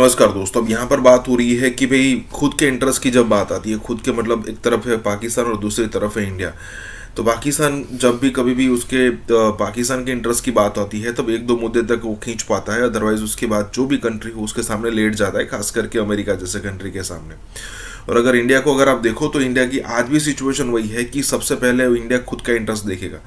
नमस्कार दोस्तों। अब यहाँ पर बात हो रही है कि भाई खुद के इंटरेस्ट की जब बात आती है, खुद के मतलब एक तरफ है पाकिस्तान और दूसरी तरफ है इंडिया। तो पाकिस्तान जब भी कभी भी उसके पाकिस्तान के इंटरेस्ट की बात आती है तब एक दो मुद्दे तक वो खींच पाता है, अदरवाइज उसके बाद जो भी कंट्री हो उसके सामने लेट जाता है, खास करके अमेरिका जैसे कंट्री के सामने। और अगर इंडिया को अगर आप देखो तो इंडिया की आज भी सिचुएशन वही है कि सबसे पहले इंडिया खुद का इंटरेस्ट देखेगा,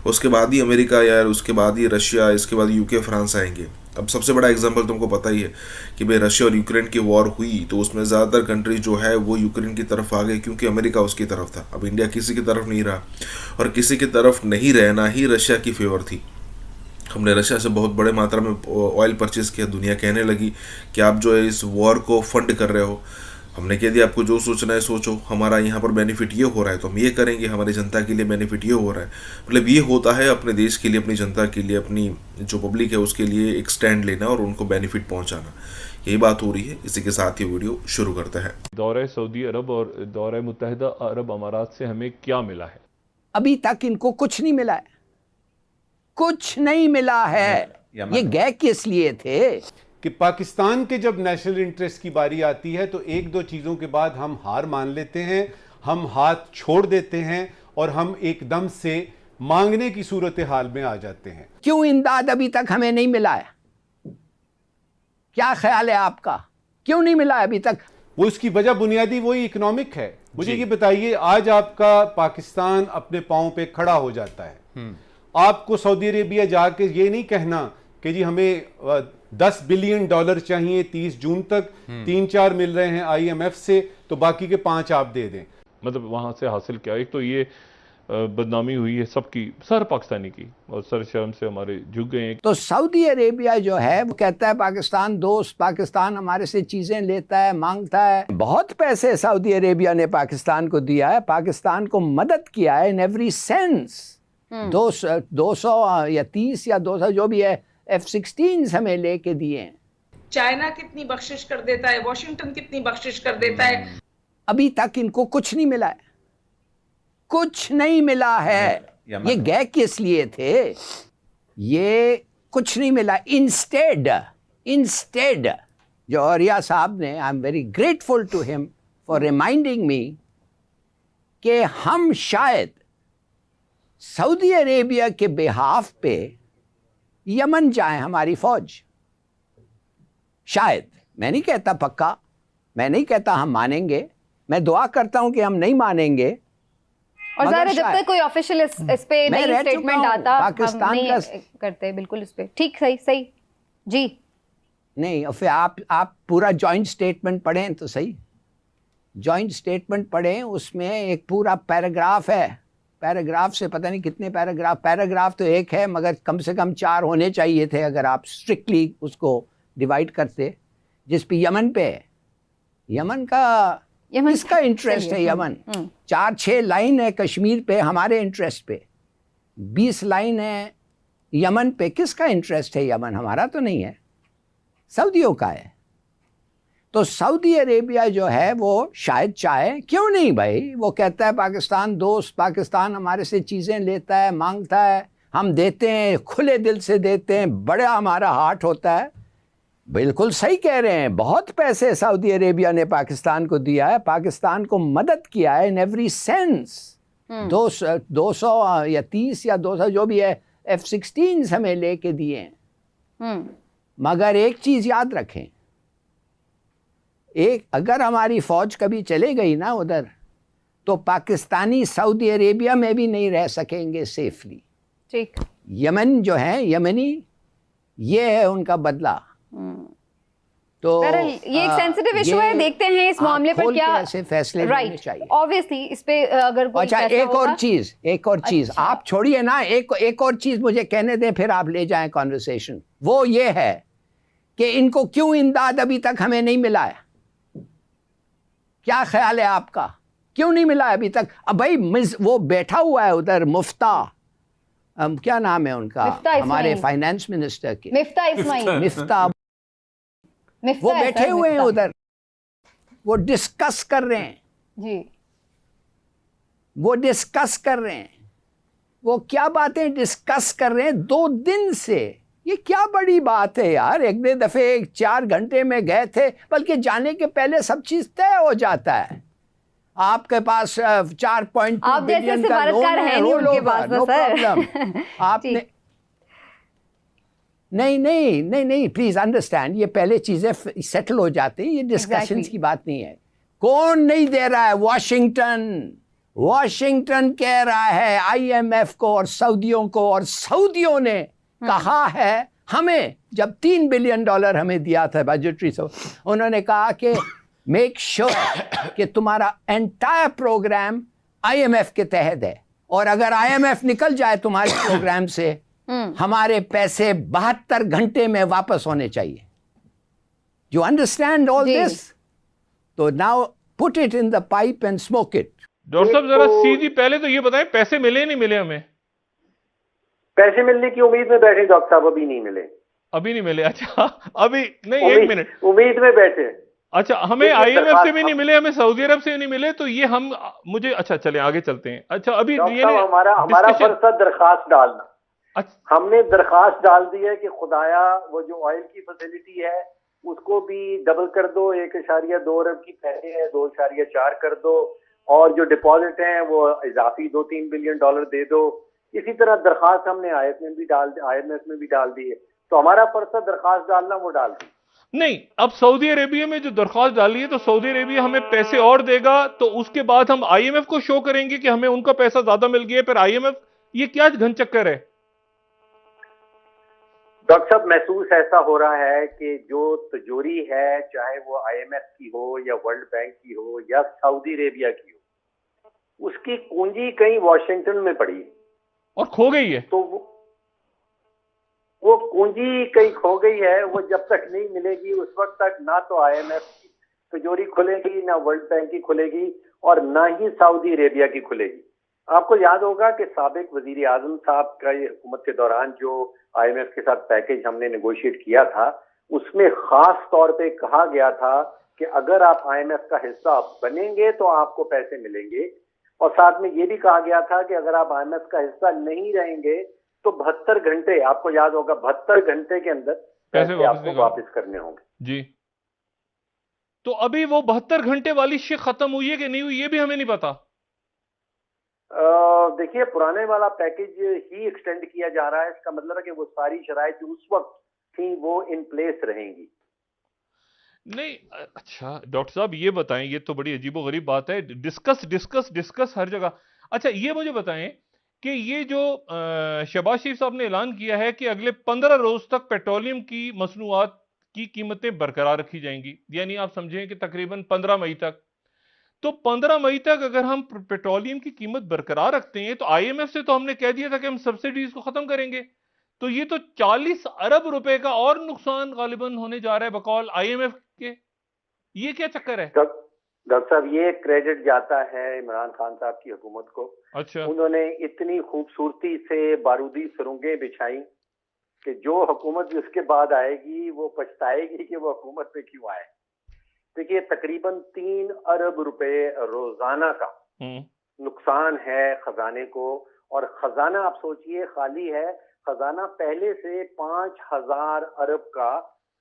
उसके बाद ही अमेरिका या उसके बाद ही रशिया, इसके बाद यूके, फ्रांस आएंगे। अब सबसे बड़ा एग्जांपल तुमको पता ही है कि भाई रशिया और यूक्रेन की वॉर हुई तो उसमें ज़्यादातर कंट्री जो है वो यूक्रेन की तरफ आ गए क्योंकि अमेरिका उसकी तरफ था। अब इंडिया किसी की तरफ नहीं रहा, और किसी की तरफ नहीं रहना ही रशिया की फेवर थी। हमने रशिया से बहुत बड़े मात्रा में ऑयल परचेज किया। दुनिया कहने लगी कि आप जो है इस वॉर को फंड कर रहे हो। हमने कह दिया आपको जो सोचना है सोचो, हमारा यहाँ पर बेनिफिट ये हो रहा है तो हम ये करेंगे, हमारी जनता के लिए बेनिफिट ये हो रहा है। मतलब ये होता है अपने देश के लिए, अपनी जनता के लिए, अपनी जो पब्लिक है उसके लिए एक स्टैंड लेना और उनको बेनिफिट पहुँचाना। यही बात हो रही है। इसी के साथ ये वीडियो शुरू करते हैं। दौरे सऊदी अरब और दौरे मुत्तहिदा अरब अमारात से हमें क्या मिला है? अभी तक इनको कुछ नहीं मिला है, कुछ नहीं मिला है। ये गए किस लिए थे कि पाकिस्तान के जब नेशनल इंटरेस्ट की बारी आती है तो एक दो चीज़ों के बाद हम हार मान लेते हैं, हम हाथ छोड़ देते हैं और हम एकदम से मांगने की सूरत हाल में आ जाते हैं। क्यों इमदाद अभी तक हमें नहीं मिला है? क्या ख्याल है आपका, क्यों नहीं मिला है अभी तक? वो उसकी वजह बुनियादी वही इकोनॉमिक है। मुझे ये बताइए, आज आपका पाकिस्तान अपने पांव पे खड़ा हो जाता है, आपको सऊदी अरेबिया जाके ये नहीं कहना कि जी हमें 10 बिलियन डॉलर चाहिए 30 जून तक, 3-4 मिल रहे हैं IMF से तो बाकी के 5 आप दे दें। मतलब वहां से हासिल किया, एक तो ये बदनामी हुई है सबकी, सर पाकिस्तानी की, और सर शर्म से हमारे झुक गए हैं। तो सऊदी अरेबिया जो है वो कहता है पाकिस्तान दोस्त, पाकिस्तान हमारे से चीजें लेता है, मांगता है। बहुत पैसे सऊदी अरेबिया ने पाकिस्तान को दिया है, पाकिस्तान को मदद किया है इन एवरी सेंस। 200 या 30 या 200 जो भी है F-16 हमें लेके दिए हैं। चाइना कितनी बख्शिश कर देता है, वॉशिंगटन कितनी बख्शिश कर देता है। अभी तक इनको कुछ नहीं मिला है, कुछ नहीं मिला है। ये गए किस लिए थे? ये कुछ नहीं मिला। इंस्टेड जौहरिया साहब ने, I am very grateful to him for reminding me कि हम शायद सऊदी अरेबिया के बिहाफ पे यमन जाए, हमारी फौज। शायद, मैं नहीं कहता पक्का, मैं नहीं कहता हम मानेंगे, मैं दुआ करता हूं कि हम नहीं मानेंगे। और ज़ाहिर है जब तक कोई ऑफिशियल इस पे नहीं स्टेटमेंट आता पाकिस्तान हम नहीं करते बिल्कुल इस पे। ठीक, सही जी। नहीं, और फिर आप पूरा जॉइंट स्टेटमेंट पढ़ें तो सही। जॉइंट स्टेटमेंट पढ़ें, उसमें एक पूरा पैराग्राफ है। पैराग्राफ से पता नहीं कितने पैराग्राफ तो एक है, मगर कम से कम 4 होने चाहिए थे अगर आप स्ट्रिक्टली उसको डिवाइड करते, जिस पे यमन पे है। यमन किसका इंटरेस्ट है? यमन 4-6 लाइन है कश्मीर पे हमारे इंटरेस्ट पे, 20 लाइन है यमन पे। किसका इंटरेस्ट है यमन? हमारा तो नहीं है, सऊदियों का है। तो सऊदी अरेबिया जो है वो शायद चाहे, क्यों नहीं भाई, वो कहता है पाकिस्तान दोस्त, पाकिस्तान हमारे से चीज़ें लेता है, मांगता है, हम देते हैं, खुले दिल से देते हैं, बड़ा हमारा हार्ट होता है। बिल्कुल सही कह रहे हैं, बहुत पैसे सऊदी अरेबिया ने पाकिस्तान को दिया है, पाकिस्तान को मदद किया है इन एवरी सेंस। 200 या 30 या 200 जो भी है F-16 हमें लेके दिए हैं। मगर एक चीज़ याद रखें, अगर हमारी फौज कभी चले गई ना उधर, तो पाकिस्तानी सऊदी अरेबिया में भी नहीं रह सकेंगे सेफली। ठीक, यमन जो है, यमनी, ये है उनका बदला। तो ये एक सेंसिटिव इशू है, देखते हैं इस मामले पर क्या ऐसे फैसले लेने चाहिए। ऑब्वियसली इस पे अगर कोई अच्छा, एक और चीज अच्छा। आप छोड़िए ना, एक और चीज मुझे कहने दें, फिर आप ले जाएं कॉन्वर्सेशन। वो ये है कि इनको क्यों इमदाद अभी तक हमें नहीं मिला है? क्या ख्याल है आपका, क्यों नहीं मिला है अभी तक? अब भाई वो बैठा हुआ है उधर, मुफ्ता, क्या नाम है उनका, हमारे फाइनेंस मिनिस्टर के, मिफ्ता, वो बैठे हुए हैं उधर, वो डिस्कस कर रहे हैं जी। वो डिस्कस कर रहे हैं, वो क्या बातें डिस्कस कर रहे हैं? 2 दिन से ये क्या बड़ी बात है यार, एक दफे 4 घंटे में गए थे, बल्कि जाने के पहले सब चीज तय हो जाता है। आपके पास 4.2 आप जैसे बिलियन का लोन सिफारतकार है है, नहीं रोल उनके ओवर, पास नो ना सर। प्रॉब्लम। आपने नहीं, प्लीज अंडरस्टैंड, ये पहले चीजें सेटल हो जाती हैं, ये डिस्कशंस Exactly. की बात नहीं है। कौन नहीं दे रहा है? वॉशिंगटन कह रहा है आईएमएफ को और सऊदियों को, और सऊदियों ने कहा है हमें, जब $3 बिलियन हमें दिया था बजटरी से, उन्होंने कहा कि मेक श्योर कि तुम्हारा एंटायर प्रोग्राम आईएमएफ के तहत है, और अगर आईएमएफ निकल जाए तुम्हारे प्रोग्राम से, हमारे पैसे 72 घंटे में वापस होने चाहिए। यू अंडरस्टैंड ऑल जी। दिस? तो now put it in the pipe and smoke it. Doctor साहब जरा सीधी पहले तो ये बताएं, पैसे मिले नहीं मिले? हमें पैसे मिलने की उम्मीद में बैठे डॉक्टर साहब, अभी नहीं मिले। अभी नहीं मिले? अच्छा अभी नहीं, एक मिनट। उम्मीद में बैठे। अच्छा, हमें आईएमएफ से भी नहीं मिले, हमें सऊदी अरब से नहीं मिले, तो ये हम मुझे अच्छा चले आगे चलते हैं। अच्छा अभी डॉक्टर साहब हमारा फर्ज था दरखास्त डालना। अच्छा। हमने दरखास्त डाल दी है कि खुदाया वो जो ऑयल की फैसिलिटी है उसको भी डबल कर दो, 1.2 अरब की पहले है 2.4 कर दो, और जो डिपॉजिट है वो इजाफी 2-3 बिलियन डॉलर दे दो। इसी तरह दरखास्त हमने आईएमएफ में भी डाल दी है। तो हमारा फर्ज था दरखास्त डालना, वो डाल दी नहीं। अब सऊदी अरेबिया में जो दरख्वास्त डाली है, तो सऊदी अरेबिया हमें पैसे और देगा, तो उसके बाद हम आईएमएफ को शो करेंगे कि हमें उनका पैसा ज्यादा मिल गया, फिर आईएमएफ, ये क्या घन चक्कर है? डॉक्टर साहब महसूस ऐसा हो रहा है कि जो तिजोरी है, चाहे वो आईएमएफ की हो या वर्ल्ड बैंक की हो या सऊदी अरेबिया की हो, उसकी कुंजी कहीं वॉशिंगटन में पड़ी है और खो गई है। तो वो कुंजी कहीं खो गई है। वो जब तक नहीं मिलेगी उस वक्त तक ना तो आईएमएफ की तिजोरी खुलेगी, ना वर्ल्ड बैंक की खुलेगी, और ना ही सऊदी अरेबिया की खुलेगी। आपको याद होगा कि साबिक वजीर आजम साहब का ये हुकूमत के दौरान जो आईएमएफ के साथ पैकेज हमने नेगोशिएट किया था, उसमें खास तौर पे कहा गया था कि अगर आप आईएमएफ का हिस्सा बनेंगे तो आपको पैसे मिलेंगे, और साथ में ये भी कहा गया था कि अगर आप आईएमएफ का हिस्सा नहीं रहेंगे तो 72 घंटे, आपको याद होगा 72 घंटे के अंदर पैसे आपको वापस करने होंगे। जी। तो अभी वो 72 घंटे वाली शिक खत्म हुई है कि नहीं हुई, ये भी हमें नहीं पता। देखिए, पुराने वाला पैकेज ही एक्सटेंड किया जा रहा है। इसका मतलब है कि वो सारी शराइत जो उस वक्त थी वो इन प्लेस रहेंगी। नहीं। अच्छा डॉक्टर साहब ये बताएं, ये तो बड़ी अजीबोगरीब बात है, डिस्कस हर जगह। अच्छा ये मुझे बताएं कि ये जो शहबाज शरीफ साहब ने ऐलान किया है कि अगले 15 रोज तक पेट्रोलियम की मसनूआत की कीमतें बरकरार रखी जाएंगी, यानी आप समझें कि तकरीबन 15 मई तक। तो 15 मई तक अगर हम पेट्रोलियम की कीमत बरकरार रखते हैं, तो आईएमएफ से तो हमने कह दिया था कि हम सब्सिडीज को खत्म करेंगे, तो ये तो 40 अरब रुपए का और नुकसान गालिबन होने जा रहा है बकौल आईएमएफ के। ये क्या चक्कर है? डॉक्टर साहब ये क्रेडिट जाता है इमरान खान साहब की हुकूमत को। अच्छा। उन्होंने इतनी खूबसूरती से बारूदी सुरंगें बिछाई कि जो हुकूमत उसके बाद आएगी वो पछताएगी कि वो हुकूमत पे क्यों आए। देखिए, तकरीबन 3 अरब रुपए रोजाना का नुकसान है खजाने को, और खजाना आप सोचिए खाली है। खजाना पहले से 5,000 अरब का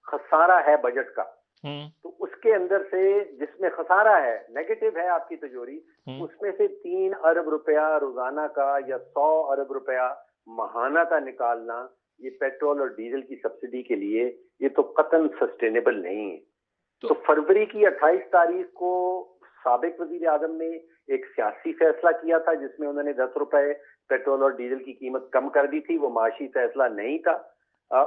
खसारा है बजट का, तो उसके अंदर से जिसमें खसारा है, नेगेटिव है आपकी तिजोरी, उसमें से 3 अरब रुपया रोजाना का या 100 अरब रुपया माहाना का निकालना, ये पेट्रोल और डीजल की सब्सिडी के लिए ये तो कतन सस्टेनेबल नहीं है। तो फरवरी की 28 तारीख को साबिक वजीर आजम ने एक सियासी फैसला किया था जिसमें उन्होंने 10 रुपए पेट्रोल और डीजल की कीमत कम कर दी थी। वो माशी फैसला नहीं था।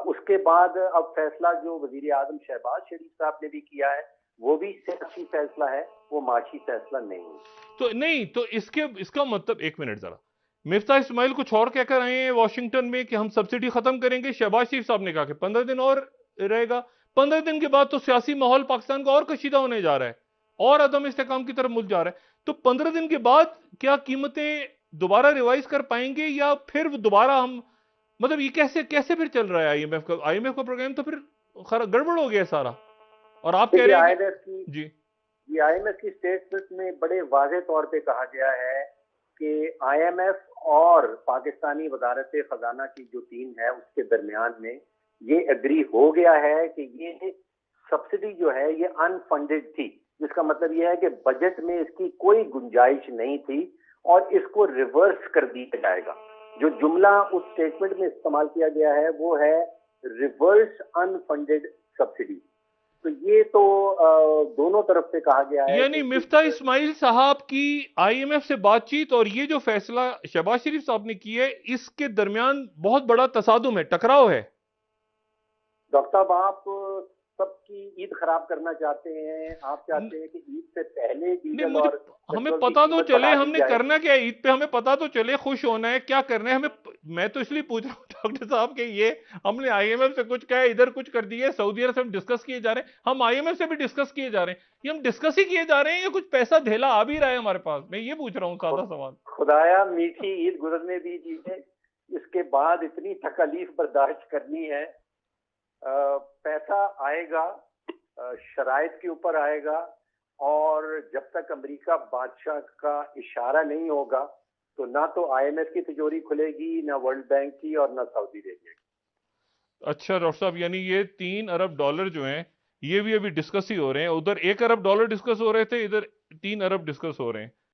उसके बाद अब फैसला जो वजीर आजम शहबाज शरीफ साहब ने भी किया है वो भी सियासी फैसला है, वो माशी फैसला नहीं है। तो नहीं, तो इसका मतलब, एक मिनट जरा, मिफ्ता इस्माइल कुछ और कहकर आए हैं वॉशिंगटन में कि हम सब्सिडी खत्म करेंगे। शहबाज शरीफ साहब ने कहा कि 15 दिन और रहेगा। 15 दिन के बाद तो सियासी माहौल पाकिस्तान का और कशीदा होने जा रहा है और अदम इस्तेकाम की तरफ मुल्क जा रहा है। तो 15 दिन के बाद क्या कीमतें दोबारा रिवाइज कर पाएंगे या फिर दोबारा हम, मतलब ये कैसे फिर चल रहा है आईएमएफ का प्रोग्राम? तो फिर गड़बड़ हो गया सारा। और आप कह रहे हैं जी, ये आईएमएफ की स्टेटमेंट में बड़े वाज़ेह तौर पे कहा गया है कि आईएमएफ और पाकिस्तानी वजारत खजाना की जो टीम है उसके दरमियान में ये एग्री हो गया है कि ये सब्सिडी जो है ये अनफंडेड थी, जिसका मतलब ये है कि बजट में इसकी कोई गुंजाइश नहीं थी और इसको रिवर्स कर दिया जाएगा। जो जुमला उस स्टेटमेंट में इस्तेमाल किया गया है वो है रिवर्स अनफंडेड सब्सिडी। तो ये तो दोनों तरफ से कहा गया है। यानी मिफ्ता इस्माइल साहब की आईएमएफ से बातचीत और ये जो फैसला शहबाज शरीफ साहब ने किया है, इसके दरमियान बहुत बड़ा तसादुम है, टकराव है। डॉक्टर साहब, आप सबकी ईद खराब करना चाहते हैं। आप चाहते हैं कि ईद से पहले डीजल और हमें पेट्रोल की पता तो कीमत चले बढ़ा दी हमने जाए। करना क्या है ईद पे, हमें पता तो चले, खुश होना है, क्या करना है हमें। मैं तो इसलिए पूछ रहा हूँ डॉक्टर साहब के, ये हमने आईएमएफ से कुछ कहा है, इधर कुछ कर दिया है, सऊदी अरब से हम डिस्कस किए जा रहे हैं, हम आईएमएफ से भी डिस्कस किए जा रहे हैं, ये हम डिस्कस ही किए जा रहे हैं या कुछ पैसा धेला आ भी रहा है हमारे पास? मैं ये पूछ रहा हूँ, सादा सवाल। खुदाया मीठी ईद गुजरने दीजिए, इसके बाद इतनी तकलीफ बर्दाश्त करनी है। पैसा आएगा, शराइत के ऊपर आएगा, और जब तक अमेरिका बादशाह का इशारा नहीं होगा तो ना तो आईएमएफ की तिजोरी खुलेगी, ना वर्ल्ड बैंक की, और ना सऊदी अरेबिया की। अच्छा डॉक्टर साहब, यानी ये $3 अरब जो हैं ये भी अभी डिस्कस ही हो रहे हैं, उधर $1 अरब डिस्कस हो रहे थे, इधर $3 अरब डिस्कस हो रहे हैं।